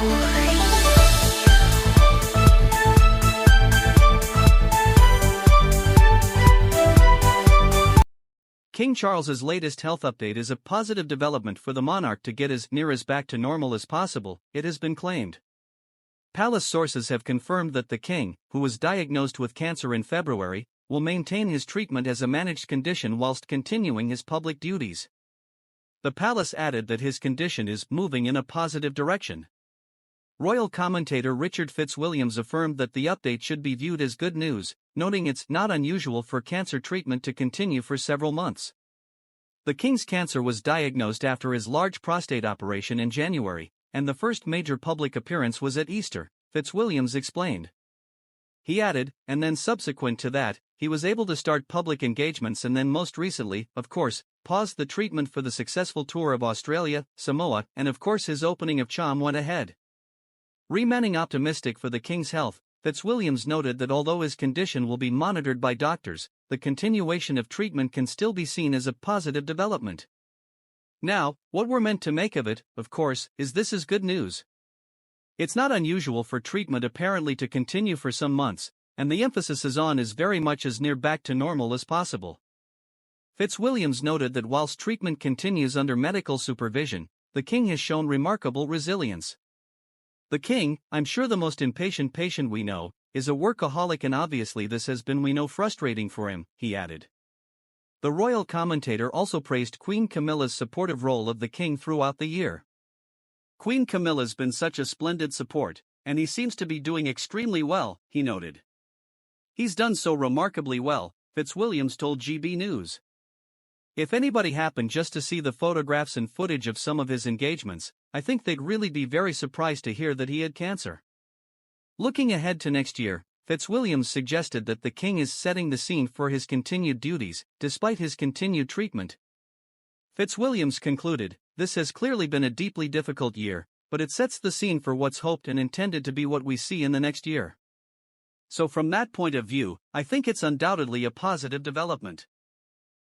King Charles's latest health update is a positive development for the monarch to get as near as back to normal as possible, it has been claimed. Palace sources have confirmed that the king, who was diagnosed with cancer in February, will maintain his treatment as a managed condition whilst continuing his public duties. The palace added that his condition is moving in a positive direction. Royal commentator Richard Fitzwilliams affirmed that the update should be viewed as good news, noting it's not unusual for cancer treatment to continue for several months. The king's cancer was diagnosed after his large prostate operation in January, and the first major public appearance was at Easter, Fitzwilliams explained. He added, and then subsequent to that, he was able to start public engagements and then most recently, of course, paused the treatment for the successful tour of Australia, Samoa, and of course his opening of CHOM went ahead. Remaining optimistic for the king's health, Fitzwilliams noted that although his condition will be monitored by doctors, the continuation of treatment can still be seen as a positive development. Now, what we're meant to make of it, of course, is this is good news. It's not unusual for treatment apparently to continue for some months, and the emphasis is on as very much as near back to normal as possible. Fitzwilliams noted that whilst treatment continues under medical supervision, the king has shown remarkable resilience. The king, I'm sure the most impatient patient we know, is a workaholic and obviously this has been we know frustrating for him, he added. The royal commentator also praised Queen Camilla's supportive role of the king throughout the year. Queen Camilla's been such a splendid support, and he seems to be doing extremely well, he noted. He's done so remarkably well, Fitzwilliams told GB News. If anybody happened just to see the photographs and footage of some of his engagements, I think they'd really be very surprised to hear that he had cancer. Looking ahead to next year, Fitzwilliams suggested that the king is setting the scene for his continued duties, despite his continued treatment. Fitzwilliams concluded, this has clearly been a deeply difficult year, but it sets the scene for what's hoped and intended to be what we see in the next year. So from that point of view, I think it's undoubtedly a positive development.